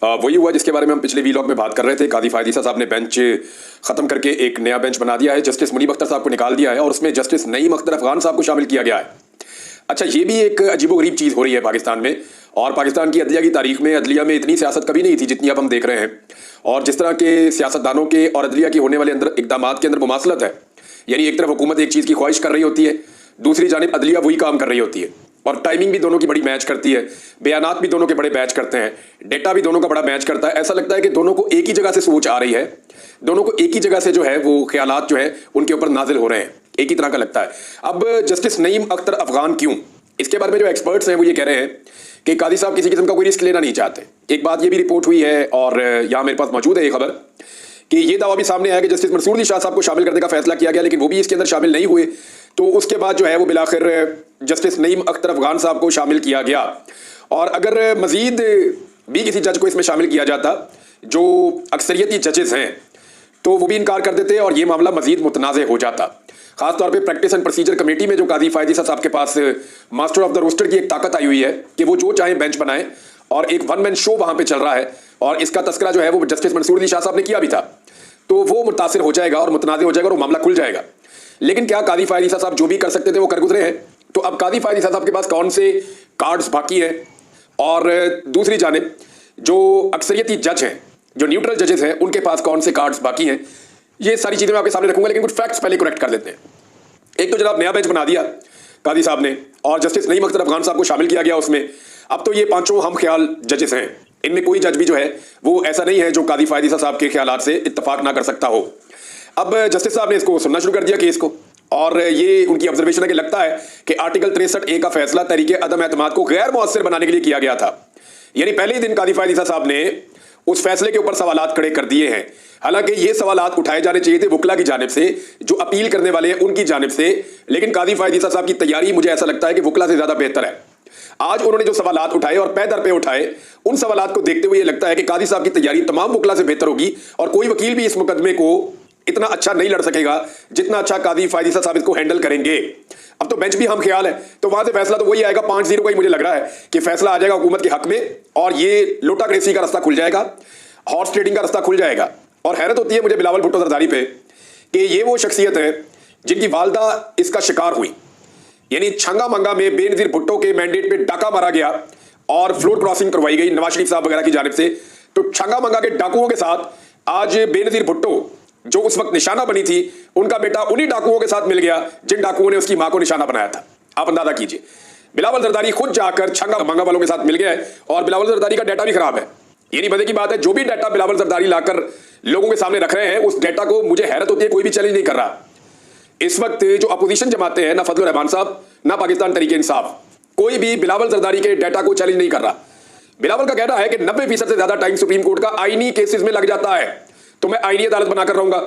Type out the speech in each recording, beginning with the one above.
वही हुआ जिसके बारे में हम पिछले वीलॉग में बात कर रहे थे। कादी फायद ईसा साहब ने बेंच खत्म करके एक नया बेंच बना दिया है। जस्टिस मुनीब अख्तर साहब को निकाल दिया है और उसमें जस्टिस नईम अख्तर अफगान साहब को शामिल किया गया है। अच्छा, ये भी एक अजीबोगरीब चीज़ हो रही है पाकिस्तान में, और पाकिस्तान की अदलिया की तारीख में अदलिया में इतनी सियासत कभी नहीं थी जितनी अब हम देख रहे हैं। और जिस तरह के सियासतदानों के और अदलिया के होने वाले अंदर इकदाम के अंदर मुमासलत है, यानी एक तरफ हुकूमत एक चीज़ की ख्वाहिश कर रही होती है, दूसरी जानिब अदलिया वही काम कर रही होती है, और टाइमिंग भी दोनों की बड़ी मैच करती है, बयानात भी दोनों के बड़े मैच करते हैं, डेटा भी दोनों का बड़ा मैच करता है। ऐसा लगता है कि दोनों को एक ही जगह से सोच आ रही है, दोनों को एक ही जगह से जो है वो ख्यालात जो है उनके ऊपर नाजिल हो रहे हैं, एक ही तरह का लगता है। अब जस्टिस नईम अख्तर अफगान क्यों, इसके बारे में जो एक्सपर्ट्स हैं वो ये कह रहे हैं कि कादी साहब किसी किस्म का कोई रिस्क लेना नहीं चाहते। एक बात ये भी रिपोर्ट हुई है और यहाँ मेरे पास मौजूद है ये खबर कि ये दावा भी सामने आया कि जस्टिस मंसूर अली शाह साहब को शामिल करने का फैसला किया गया, लेकिन वो भी इसके अंदर शामिल नहीं हुए। तो उसके बाद जो है वो बिलाखिर जस्टिस नईम अख्तर अफगान साहब को शामिल किया गया। और अगर मजीद भी किसी जज को इसमें शामिल किया जाता जो अक्सरियती जजेस हैं तो वो भी इनकार कर देते और ये मामला मजीद मुतनाज़ हो जाता। खासतौर पे प्रैक्टिस एंड प्रोसीजर कमेटी में जो कादी फायद ईसा साहब के पास मास्टर ऑफ द रोस्टर की एक ताकत आई हुई है कि वो जो चाहे बेंच बनाए, और एक वन मैन शो वहाँ पे चल रहा है, और इसका तस्करा जो है वो जस्टिस मंसूर अली शाह साहब ने किया भी था। तो वो मुतासिर हो जाएगा और मुतनाज़ हो जाएगा और वो मामला खुल जाएगा। लेकिन क्या कादी फायद ईसा साहब जो भी कर सकते थे वो कर गुजरे हैं? तो अब कादी फायद ईसा साहब के पास कौन से कार्ड्स बाकी हैं, और दूसरी जानिब जो अक्सरियती जज हैं, जो न्यूट्रल जजेस हैं, उनके पास कौन से कार्ड्स बाकी हैं, ये सारी चीज़ें मैं आपके सामने रखूंगा। लेकिन कुछ फैक्ट्स पहले करेक्ट कर लेते हैं। एक तो जनाब नया बेंच बना दिया कादी साहब ने और जस्टिस नईम अख्तर अफगान साहब को शामिल किया गया उसमें। अब तो ये पांचों हम ख्याल जजेस हैं, इनमें कोई जज भी जो है वो ऐसा नहीं है जो कादी फायद ईसा साहब के ख्यालात से इत्तफाक ना कर सकता हो। अब जस्टिस साहब ने इसको सुनना शुरू कर दिया केस को, और ये उनकी ऑब्जर्वेशन है कि लगता है कि आर्टिकल 63A का फैसला तरीके अदम एतमाद को गैर मुअस्सिर बनाने के लिए किया गया था। यानी पहले ही दिन कादी फायद ईसा साहब ने उस फैसले के ऊपर सवालात खड़े कर दिए हैं। हालांकि ये सवालात उठाए जाने चाहिए थे वुकला की जानिब से, जो अपील करने वाले हैं उनकी जानिब से, लेकिन कादी फायद ईसा साहब की तैयारी मुझे ऐसा लगता है कि वुकला से ज्यादा बेहतर है। आज उन्होंने जो सवालात उठाए और पे दर पे उठाए, उन सवालात को देखते हुए ये लगता है कि कादी साहब की तैयारी तमाम वुकला से बेहतर होगी, और कोई वकील भी इस मुकदमे को इतना अच्छा नहीं लड़ सकेगा जितना अच्छा कादी फायद ईसा साहब इसको हैंडल करेंगे। अब तो बेंच भी हम ख्याल है, तो वहां से फैसला तो वही आएगा 5-0 का ही मुझे लग रहा है कि फैसला आ जाएगा हुकूमत के हक में, और ये लोटाक्रेसी का रास्ता खुल जाएगा, हॉर्स ट्रेडिंग का रास्ता खुल जाएगा। और हैरत होती है मुझे बिलावल भुट्टो जरदारी पे कि ये वो शख्सियत है जिनकी वालदा इसका शिकार हुई। यानी छंगा मंगा में बेनजीर भुट्टो के मैंडेट पे डाका मारा गया और फ्लोर क्रॉसिंग करवाई गई नवाज शरीफ साहब वगैरह की जानिब से। तो छंगा मंगा के डाकुओं के साथ आज बेनजीर भुट्टो जो उस वक्त निशाना बनी थी, उनका बेटा उन्हीं डाकुओं के साथ मिल गया जिन डाकुओं ने उसकी मां को निशाना बनाया था। आप अंदाजा कीजिए, बिलावल जरदारी खुद जाकर छंगा मंगा वालों के साथ मिल गया है, और बिलावल जरदारी का डाटा भी खराब है। ये नहीं मजे की बात है, जो भी डाटा बिलावल जरदारी लाकर लोगों के सामने रख रहे हैं उस डाटा को मुझे हैरत होती है कोई भी चैलेंज नहीं कर रहा। इस वक्त जो अपोजिशन जमाते हैं, ना फजलुर रहमान साहब ना पाकिस्तान तरीके इंसाफ, कोई भी बिलावल जरदारी के डाटा को चैलेंज नहीं कर रहा। बिलावल का कहना है कि 90% से ज्यादा टाइम सुप्रीम कोर्ट का आईनी केसेस में लग जाता है, तो मैं आईनी अदालत बनाकर रहूंगा।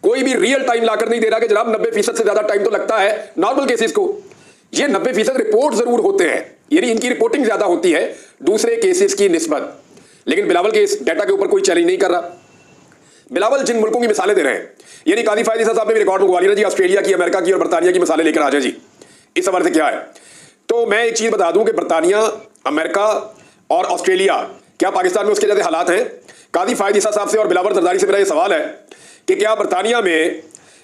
कोई भी रियल टाइम लाकर नहीं दे रहा कि जनाब 90% से ज्यादा टाइम तो लगता है नॉर्मल केसेस को। ये 90% रिपोर्ट जरूर होते हैं, यानी इनकी रिपोर्टिंग ज्यादा होती है दूसरे केसेस की निस्बत, लेकिन बिलावल के इस डाटा के ऊपर कोई चैलेंज नहीं कर रहा। बिलावल जिन मुल्कों की मिसालें दे रहे हैं, यानी कादी फायद ईसा साहब ने भी रिकॉर्ड मंगवा लिया जी, ऑस्ट्रेलिया की, अमेरिका की और बरतानिया की मिसालें लेकर आ जाए जी, इस हवाले से क्या है। तो मैं एक चीज बता दूं कि बरतानिया, अमेरिका और ऑस्ट्रेलिया, क्या पाकिस्तान में उसके जैसे हालात हैं? कादी फायद ईसा साहब से और बिलावल जरदारी से मेरा ये सवाल है कि क्या बरतानिया में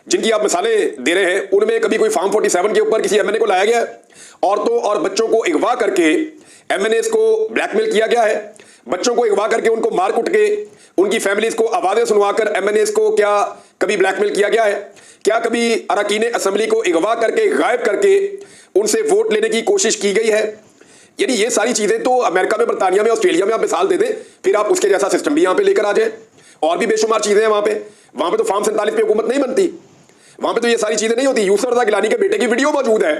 जिनकी आप मिसालें दे रहे हैं उनमें कभी कोई फॉर्म 47 के ऊपर किसी एमएनए को लाया गया है? औरतों और बच्चों को अगवा करके एमएनएस को ब्लैकमेल किया गया है? बच्चों को अगवा करके उनको मार कुट के उनकी फैमिलीज को आवाजें सुनवाकर एमएनएस को क्या कभी ब्लैकमेल किया गया है? क्या कभी अरकान असेंबली को अगवा करके गायब करके उनसे वोट लेने की कोशिश की गई है? यानी ये सारी चीजें तो अमेरिका में, बरतानिया में, ऑस्ट्रेलिया में आप मिसाल दे दें, फिर आप उसके जैसा सिस्टम भी यहां पे लेकर आ जाए। और भी बेशुमार चीजें हैं वहां पे तो फॉर्म 47 पे हुकूमत नहीं बनती, वहां पे तो ये सारी चीजें नहीं होती। यूसुफ रजा गिलानी के बेटे की वीडियो मौजूद है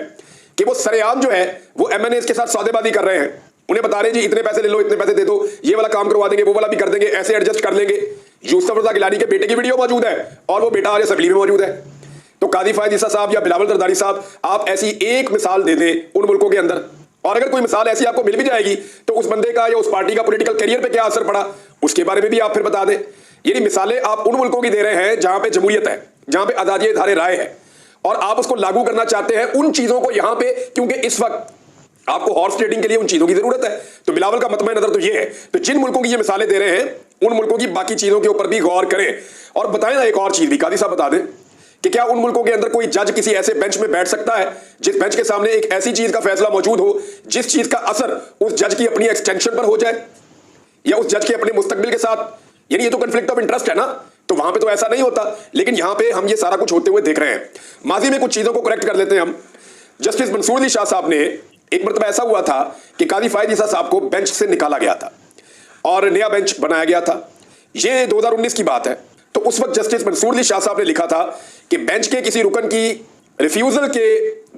कि वो सरेआम जो है वो एमएनएस के साथ सौदेबाजी कर रहे हैं, उन्हें बता रहे हैं जी इतने पैसे ले लो, इतने पैसे दे दो, ये वाला काम करवा देंगे, वो वाला भी कर देंगे, ऐसे एडजस्ट कर लेंगे। यूसुफ रजा गिलानी के बेटे की वीडियो मौजूद है और वो बेटा आज असेंबली में मौजूद है। तो कादी फायद ईसा साहब या बिलावल जरदारी साहब, आप ऐसी एक मिसाल दे दें उन मुल्कों के अंदर, और अगर कोई मिसाल ऐसी आपको मिल भी जाएगी तो उस बंदे का या उस पार्टी का पॉलिटिकल करियर पे क्या असर पड़ा उसके बारे में भी आप फिर बता दें। यानी मिसालें आप उन मुल्कों की दे रहे हैं जहां पे जमहूरियत है, जहां पे आजादी इज़हार राय है, और आप उसको लागू करना चाहते हैं उन चीजों को यहां पे, क्योंकि इस वक्त आपको हॉर्स ट्रेडिंग के लिए उन चीजों की जरूरत है। तो बिलावल का मतम नजर तो ये है। तो जिन मुल्कों की ये मिसालें दे रहे हैं उन मुल्कों की बाकी चीजों के ऊपर भी गौर करें। और बताएं ना एक और चीज भी, कादी साहब बता दें कि क्या उन मुल्कों के अंदर कोई जज किसी ऐसे बेंच में बैठ सकता है जिस बेंच के सामने एक ऐसी चीज का फैसला मौजूद हो जिस चीज का असर उस जज की अपनी एक्सटेंशन पर हो जाए या उस जज के अपने मुस्तकबिल के साथ? यानी ये तो कन्फ्लिक्ट ऑफ इंटरेस्ट है ना। तो वहां पे तो ऐसा नहीं होता, लेकिन यहां पे हम ये सारा कुछ होते हुए देख रहे हैं। माजी में कुछ चीजों को करेक्ट कर लेते हैं हम। जस्टिस मंसूर अली शाह साहब ने, एक मरतबा ऐसा हुआ था कि कादी फायद ईसा साहब को बेंच से निकाला गया था और नया बेंच बनाया गया था। ये 2019 की बात है। तो उस वक्त जस्टिस मंसूर अली शाह साहब ने लिखा था कि बेंच के किसी रुकन की रिफ्यूजल के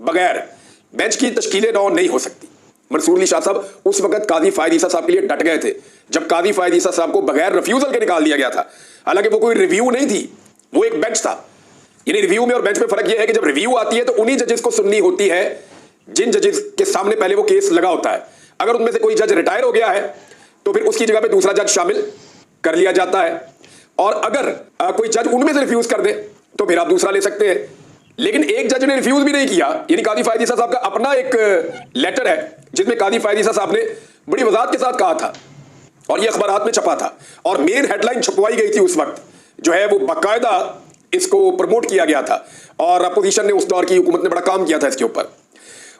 बगैर बेंच की तश्कील नौ नहीं हो सकती। मंसूर अली शाह साहब उस वक्त कादी फायद ईसा साहब के लिए डट गए थे जब कादी फायद ईसा साहब को बगैर रिफ्यूजल के निकाल दिया गया था। हालांकि वो कोई रिव्यू नहीं थी, वो एक बेंच था। यानी रिव्यू में और बेंच में फर्क यह है कि जब रिव्यू आती है तो उन्हीं जजेस को सुननी होती है जिन जजेस के सामने पहले वो केस लगा होता है। अगर उनमें से कोई जज रिटायर हो गया है तो फिर उसकी जगह पे दूसरा जज शामिल कर लिया जाता है, और अगर कोई जज उनमें से रिफ्यूज कर दे तो फिर आप दूसरा ले सकते हैं। लेकिन एक जज ने रिफ्यूज भी नहीं किया। यानी कादी फायद ईसा साहब का अपना एक लेटर है जिसमें कादी फायद ईसा साहब ने बड़ी वजाहत के साथ कहा था और ये अखबारात में छपा था और मेन हेडलाइन छपवाई गई थी उस वक्त, जो है वो बाकायदा इसको प्रमोट किया गया था और अपोजिशन ने उस दौर की हुकूमत ने बड़ा काम किया था इसके ऊपर।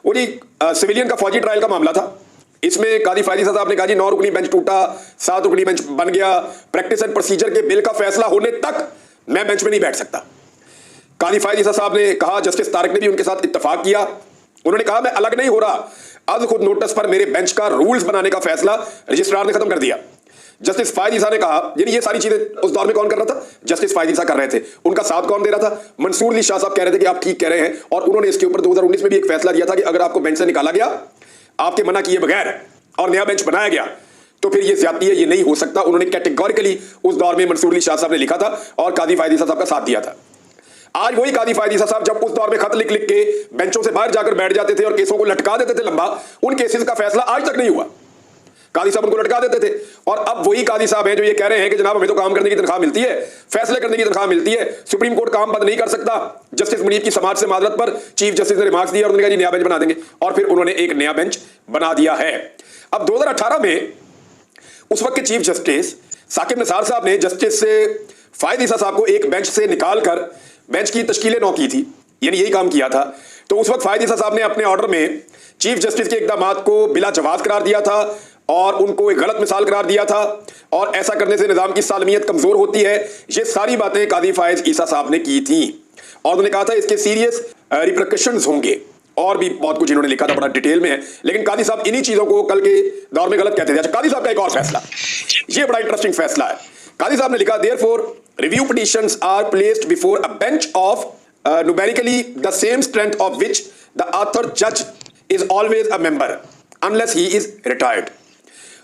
वो जी सिविलियन का फौजी ट्रायल का मामला था। इसमें कादी फायद ईसा साहब ने कहा जी 9 रुकनी बेंच टूटा, 7 रुकनी बेंच बन गया, प्रैक्टिस एंड प्रोसीजर के बिल का फैसला होने तक मैं बेंच में नहीं बैठ सकता। कादी फायद ईसा साहब ने कहा, जस्टिस तारिक ने भी उनके साथ इत्तेफाक किया। उन्होंने कहा मैं अलग नहीं हो रहा, आज खुद नोटिस पर मेरे बेंच का रूल्स बनाने का फैसला रजिस्ट्रार ने खत्म कर दिया। जस्टिस फायद ईसा ने कहा, यानी ये सारी चीजें उस दौर में कौन कर रहा था? जस्टिस फायद ईसा कर रहे थे। उनका साथ कौन दे रहा था? मंसूर अली शाह साहब कह रहे थे कि आप ठीक कह रहे हैं, और उन्होंने इसके ऊपर 2019 में भी एक फैसला दिया था कि अगर आपको बेंच से निकाला गया आपके मना किए बगैर और नया बेंच बनाया गया तो फिर ये ज्यादती है, ये नहीं हो सकता। उन्होंने कैटेगोरिकली उस दौर में मंसूर अली शाह साहब ने लिखा था और कादी फायद ईसा साहब का साथ दिया था। आज वही कादी फायद ईसा साहब जब उस दौर में खत लिख लिख के बेंचों से बाहर जाकर बैठ जाते थे और केसों को लटका देते थे लंबा, उन केसेस का फैसला आज तक नहीं हुआ। कादी साहब उनको लटका देते थे और अब वही कादी साहब हैं जो ये कह रहे हैं कि जनाब हमें तो काम करने की तनख्वाह मिलती है, फैसले करने की तनख्वाह मिलती है, सुप्रीम कोर्ट काम बंद नहीं कर सकता। जस्टिस मुनीब की समाज से माजरत पर चीफ जस्टिस ने रिमार्क्स दिया और उन्होंने कहा जी नया बेंच बना देंगे, और फिर उन्होंने एक नया बेंच बना दिया है। अब 2018 में उस वक्त के चीफ जस्टिस साकिब निसार साहब ने जस्टिस फायद ईसा साहब को एक बेंच से निकालकर बेंच की तश्कील नौ की थी, यानी यही काम किया था। तो उस वक्त फायद ईसा साहब ने अपने ऑर्डर में चीफ जस्टिस के इकदामात को बिला जवाब करार दिया था और उनको एक गलत मिसाल करार दिया था, और ऐसा करने से निजाम की सालमियत कमजोर होती है। ये सारी बातें कादी फायद ईसा साहब ने की थी और उन्होंने कहा था इसके सीरियस रिप्रकशंस होंगे, और भी बहुत कुछ इन्होंने लिखा था, बड़ा डिटेल में है। लेकिन कादी साहब इन्हीं चीजों को कल के दौर में गलत कहते थे। अच्छा, कादी साहब का एक और फैसला, ये बड़ा इंटरेस्टिंग फैसला है। कादी साहब ने लिखा, therefore review petitions are placed before a bench of numerically the same strength of which the author judge is always a member unless he is retired।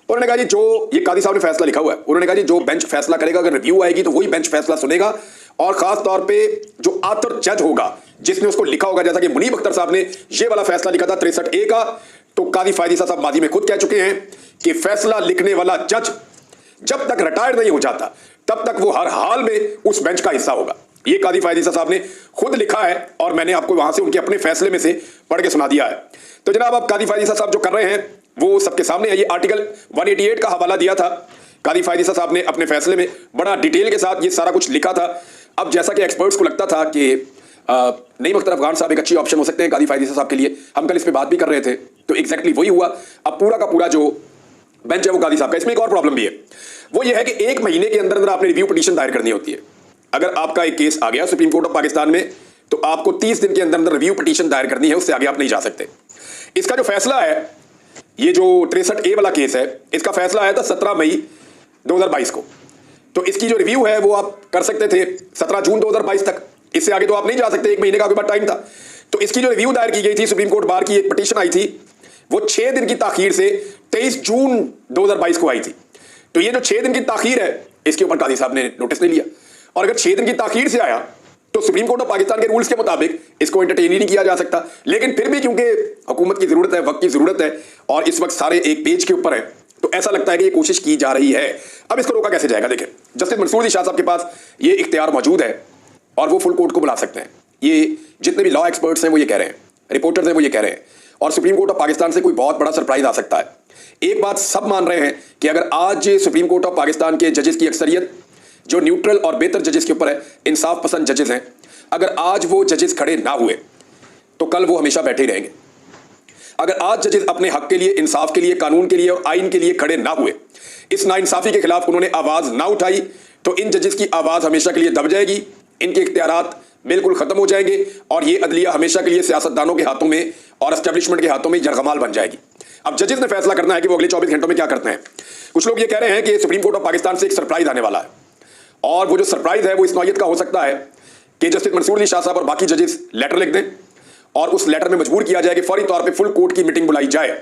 उन्होंने कहा जी जो ये कादी साहब ने फैसला लिखा हुआ है, उन्होंने कहा जी जो बेंच फैसला करेगा, अगर रिव्यू आएगी तो वही बेंच फैसला सुनेगा, और खास तौर पे जो आथर जज होगा जिसने उसको लिखा होगा, जैसा कि मुनीब अख्तर साहब ने ये वाला फैसला लिखा था 63A का, तो कादी फायद ईसा साहब माजी में खुद कह चुके हैं कि फैसला लिखने वाला जज जब तक रिटायर नहीं हो जाता तब तक वो हर हाल में उस बेंच का हिस्सा होगा। ये कादी फायद ईसा साहब ने खुद लिखा है और मैंने आपको वहां से उनके अपने फैसले में से पढ़ के सुना दिया है। तो जनाब अब कादी फायद ईसा साहब जो कर रहे हैं वो सबके सामने है। ये आर्टिकल 188 का हवाला दिया था कादी फायद ईसा साहब ने अपने फैसले में, बड़ा डिटेल के साथ ये सारा कुछ लिखा था। अब जैसा कि एक्सपर्ट्स को लगता था कि नईम अख्तर अफगान साहब एक अच्छी ऑप्शन हो सकते हैं कादी फायद ईसा साहब के लिए, हम कल इस पर बात भी कर रहे थे, तो एग्जैक्टली वही हुआ। अब पूरा का पूरा जो बेंच है वो कादी साहब का। इसमें एक और प्रॉब्लम भी है, वो ये है कि 1 महीने के अंदर अंदर आपने रिव्यू पिटीशन दायर करनी होती है। अगर आपका एक केस आ गया सुप्रीम कोर्ट ऑफ पाकिस्तान में तो आपको 30 दिन के अंदर अंदर रिव्यू पिटीशन दायर करनी है, उससे आगे आप नहीं जा सकते। इसका जो फैसला है, ये जो 63A वाला केस है, इसका फैसला आया था 17 मई 2022 को। तो इसकी जो रिव्यू है वो आप कर सकते थे 17 जून 2022 तक, इससे आगे तो आप नहीं जा सकते, 1 महीने का आपके पास टाइम था। तो इसकी जो रिव्यू दायर की गई थी, सुप्रीम कोर्ट बार की एक पिटीशन आई थी, वो 6 दिन की ताखीर से 23 जून 2022 को आई थी। तो ये जो 6 दिन की ताखीर है, इसके ऊपर कादी साहब ने नोटिस नहीं लिया, और अगर 6 दिन की ताखीर से आया तो सुप्रीम कोर्ट ऑफ पाकिस्तान के रूल्स के मुताबिक इसको एंटरटेन ही नहीं किया जा सकता। लेकिन फिर भी क्योंकि हुकूमत की जरूरत है, वक्त की जरूरत है, और इस वक्त सारे एक पेज के ऊपर है, तो ऐसा लगता है कि ये कोशिश की जा रही है। अब इसको रोका कैसे जाएगा? देखिए, जस्टिस मंसूर अली शाह साहब के पास ये इख्तियार मौजूद है और वो फुल कोर्ट को बुला सकते हैं। ये जितने भी लॉ एक्सपर्ट्स हैं वो ये कह रहे हैं, रिपोर्टर्स हैं वो ये कह रहे हैं, और सुप्रीम कोर्ट ऑफ पाकिस्तान से कोई बहुत बड़ा सरप्राइज आ सकता है। एक बात सब मान रहे हैं कि अगर आज सुप्रीम कोर्ट ऑफ पाकिस्तान के जजेस की अक्सरियत जो न्यूट्रल और बेहतर जजेस के ऊपर है, इंसाफ पसंद जजेस हैं, अगर आज वो जजेस खड़े ना हुए तो कल वो हमेशा बैठे ही रहेंगे। अगर आज जजेस अपने हक के लिए, इंसाफ के लिए, कानून के लिए और आइन के लिए खड़े ना हुए, इस नाइंसाफी के खिलाफ उन्होंने आवाज ना उठाई, तो इन जजेस की आवाज हमेशा के लिए दब जाएगी, इनके इख्तियारात बिल्कुल खत्म हो जाएंगे और ये अदलिया हमेशा के लिए सियासतदानों के हाथों में और एस्टेब्लिशमेंट के हाथों में यरगमाल बन जाएगी। अब जजेस ने फैसला करना है कि वो अगले 24 घंटों में क्या करते हैं। कुछ लोग ये कह रहे हैं कि सुप्रीम कोर्ट ऑफ पाकिस्तान से एक सरप्राइज आने वाला है, और वो जो सरप्राइज है वो इस नौयत का हो सकता है कि जस्टिस मंसूर अली शाह साहब और बाकी जजेस लेटर लिख दें और उस लेटर में मजबूर किया जाए कि फौरी तौर पे फुल कोर्ट की मीटिंग बुलाई जाए,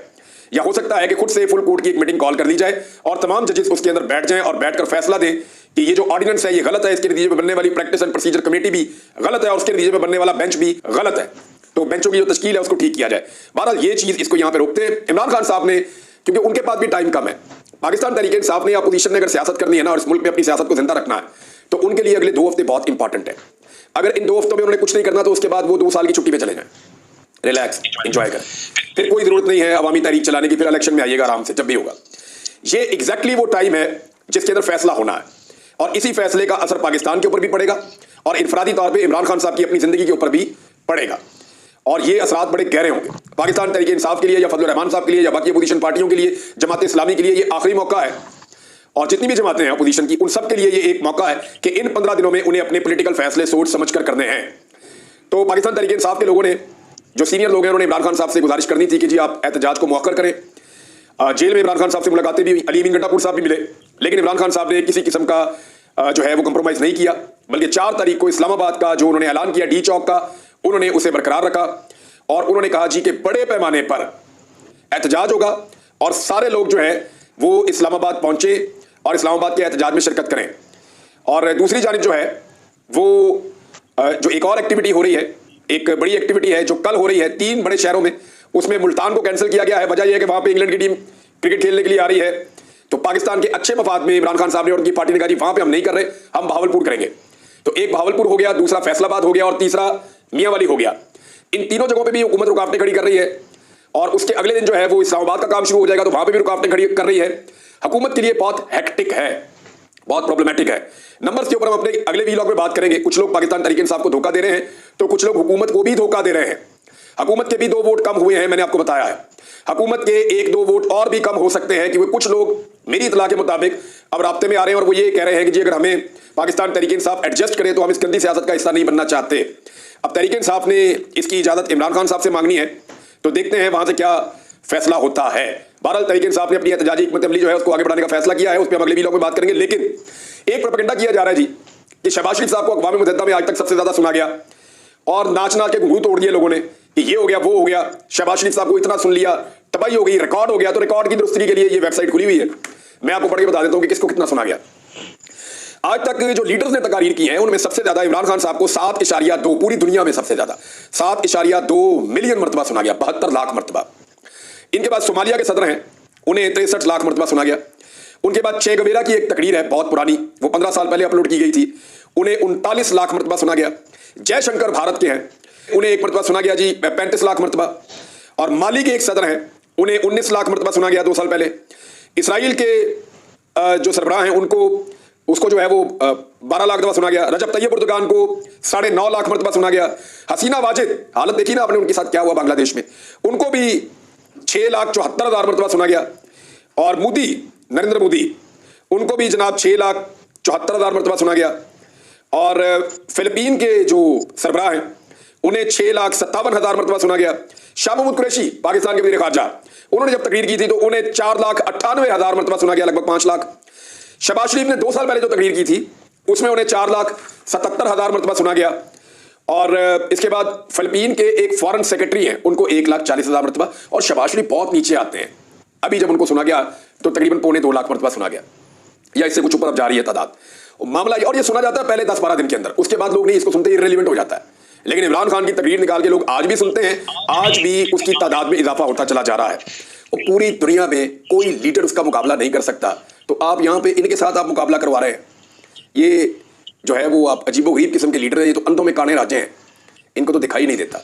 या हो सकता है कि खुद से फुल कोर्ट की एक मीटिंग कॉल कर ली जाए और तमाम जजेस उसके अंदर बैठ जाएं और बैठकर फैसला दें कि ये जो ऑर्डिनेंस है ये गलत है, इसके नतीजे में बनने वाली प्रैक्टिस एंड प्रोसीजर कमेटी भी गलत है और उसके नतीजे में बनने वाला बेंच भी गलत है, तो बेंचों की जो तश्कील है उसको ठीक किया जाए। बहरहाल ये चीज इसको यहां पे रोकते हैं। इमरान खान साहब ने, क्योंकि उनके पास भी टाइम कम है, पाकिस्तान तहरीक इंसाफ ने, अपोजिशन ने अगर सियासत करनी है ना और इस मुल्क में अपनी सियासत को जिंदा रखना है, तो उनके लिए अगले 2 हफ्ते बहुत इंपॉर्टेंट है। अगर इन 2 हफ्तों में उन्होंने कुछ नहीं करना तो उसके बाद वो 2 साल की छुट्टी पे चले जाएं, रिलैक्स एंजॉय करें, फिर कोई जरूरत नहीं है अवामी तहरीक चलाने की, फिर इलेक्शन में आइएगा आराम से जब भी होगा। ये एग्जैक्टली वो टाइम है जिसके अंदर फैसला होना है और इसी फैसले का असर पाकिस्तान के ऊपर भी पड़ेगा और इनफरादी तौर पे इमरान खान साहब की अपनी जिंदगी के ऊपर भी पड़ेगा और ये असरात बड़े गहरे होंगे। पाकिस्तान तहरीक इंसाफ के लिए या फजल रहमान साहब के लिए या बाकी अपोजिशन पार्टियों के लिए, जमात इस्लामी के लिए ये आखिरी मौका है और जितनी भी जमातें हैं अपोजिशन की, उन सब के लिए ये एक मौका है कि इन 15 दिनों में उन्हें अपने पॉलिटिकल फैसले सोच समझ कर करने हैं। तो पाकिस्तान तहरीक इंसाफ के लोगों ने, जो सीनियर लोग हैं, उन्होंने इमरान खान साहब से गुजारिश करनी थी कि जी आप एहतजाज को मौखर करें। जेल में इमरान खान साहब से मुलाकातें भी, अली अमीन गंडापुर साहब भी मिले, लेकिन इमरान खान साहब ने किसी किस्म का जो है वो कंप्रोमाइज नहीं किया, बल्कि 4 तारीख को इस्लामाबाद का जो उन्होंने ऐलान किया डी चौक का, उन्होंने उसे बरकरार रखा और उन्होंने कहा जी कि बड़े पैमाने पर एहतजाज होगा और सारे लोग जो है वो इस्लामाबाद पहुंचे और इस्लामाबाद के एहतजाज में शिरकत करें। और दूसरी जानिब जो है वो जो एक और एक्टिविटी हो रही है, एक बड़ी एक्टिविटी है जो कल हो रही है 3 बड़े शहरों में, उसमें मुल्तान को कैंसिल किया गया है। वजह यह है कि वहां पे इंग्लैंड की टीम क्रिकेट खेलने के लिए आ रही है, तो पाकिस्तान के अच्छे मफाद में इमरान खान साहब ने और उनकी पार्टी ने कहा जी वहां पे हम नहीं कर रहे, हम बहावलपुर करेंगे। तो एक बहावलपुर हो गया, दूसरा फैसलाबाद हो गया और तीसरा मियांवाली हो गया। इन तीनों जगहों पे भी हुकूमत रुकावटें खड़ी कर रही है और उसके अगले दिन जो है वो इस्लामाबाद का काम शुरू हो जाएगा, तो वहां पे भी रुकावटें खड़ी कर रही है। हुकूमत के लिए बहुत हेक्टिक है, बहुत प्रॉब्लमैटिक है। नंबर्स के ऊपर हम अपने अगले वीलॉग में बात करेंगे। कुछ लोग पाकिस्तान तहरीक इंसाफ को धोखा दे रहे हैं, तो कुछ लोग हुकूमत को भी धोखा दे रहे हैं। हुकूमत के भी 2 वोट कम हुए हैं, मैंने आपको बताया है। हुकूमत के 1-2 वोट और भी कम हो सकते हैं, क्योंकि कुछ लोग मेरी इतला के मुताबिक अब राब्ते में आ रहे हैं और वो ये कह रहे हैं कि जी अगर हमें पाकिस्तान तहरीक इंसाफ एडजस्ट करे तो हम इस गंदी सियासत का हिस्सा नहीं बनना चाहते। अब तहरीक इंसाफ ने इसकी इजाजत इमरान खान साहब से मांगनी है, तो देखते हैं वहां से क्या फैसला होता है। बहरहाल तहरीक इंसाफ ने अपनी एहतजाजी हिकमत अमली जो है उसको आगे बढ़ाने का फैसला किया है, उस पर हम अगले वीडियो में बात करेंगे। लेकिन एक प्रोपेगेंडा किया जा रहा है जी कि शहबाज शरीफ साहब को अक़वाम मुत्तहिदा में आज तक सबसे ज्यादा सुना गया और नाच नाच के घुंघरू तोड़ दिए लोगों ने कि ये हो गया वो हो गया, शहबाज शरीफ साहब को इतना सुन लिया, तबाही हो गई, रिकॉर्ड हो गया। तो रिकॉर्ड की दुरुस्ती के लिए ये वेबसाइट खुली हुई है, मैं आपको पढ़ के बता देता हूं कि किसको कितना सुना गया। आज तक जो लीडर्स ने तकारीर की हैं उनमें सबसे ज्यादा इमरान खान साहब को 7.2, पूरी दुनिया में सबसे ज्यादा 7.2 मिलियन मरतबा सुना गया, 72 लाख मरतबा। इनके बाद सोमालिया के सदर हैं, उन्हें 63 लाख मरतबा सुना गया। उनके बाद चे गवेरा की एक तकरीर है बहुत पुरानी, वो 15 साल पहले अपलोड की गई थी, उन्हें 39 लाख मरतबा सुना गया। जयशंकर भारत के हैं, उन्हें एक मरतबा सुना गया जी 35 लाख मरतबा। और माली के एक सदर हैं, उन्हें 19 लाख मरतबा सुना गया 2 साल पहले। इसराइल के जो सरबराह हैं उसको जो है वो 12 लाख दफा सुना गया। रजब तैयब उर्दगान को 9.5 लाख मरतबा सुना गया। हसीना वाजिद, हालत देखी ना आपने उनके साथ क्या हुआ बांग्लादेश में, उनको भी 6,74,000 मरतबा सुना गया। और मोदी, नरेंद्र मोदी, उनको भी जनाब 6,74,000 मरतबा सुना गया। और फिलिपीन के जो सरबराह हैं उन्हें 6,57,000 मरतबा सुना गया। शाह महमूद कुरैशी पाकिस्तान के वज़ीर ख़ारजा, उन्होंने जब तकरीर की थी तो उन्हें 4,98,000 मरतबा सुना गया, लगभग 5 लाख। शहबाज शरीफ ने 2 साल पहले जो तकरीर की थी उसमें उन्हें 4,77,000 मरतबा सुना गया। और इसके बाद फिलिपीन के एक फॉरेन सेक्रेटरी हैं, उनको 1,40,000 मरतबा। और शहबाज शरीफ बहुत नीचे आते हैं, अभी जब उनको सुना गया तो तकरीबन 2.25 लाख मरतबा सुना गया, या इससे कुछ ऊपर अब जा रही है तादाद मामला। और ये सुना जाता है पहले 10-12 दिन के अंदर, उसके बाद लोग नहीं इसको सुनते, इररिलेवेंट हो जाता है। लेकिन इमरान खान की तकरीर निकाल के लोग आज भी सुनते हैं, आज भी उसकी तादाद में इजाफा होता चला जा रहा है। और पूरी दुनिया में कोई लीडर उसका मुकाबला नहीं कर सकता, तो आप यहाँ पे इनके साथ आप मुकाबला करवा रहे हैं। ये जो है वो आप अजीबोगरीब किस्म के लीडर हैं, ये तो अंधों में काने राजे हैं, इनको तो दिखाई नहीं देता।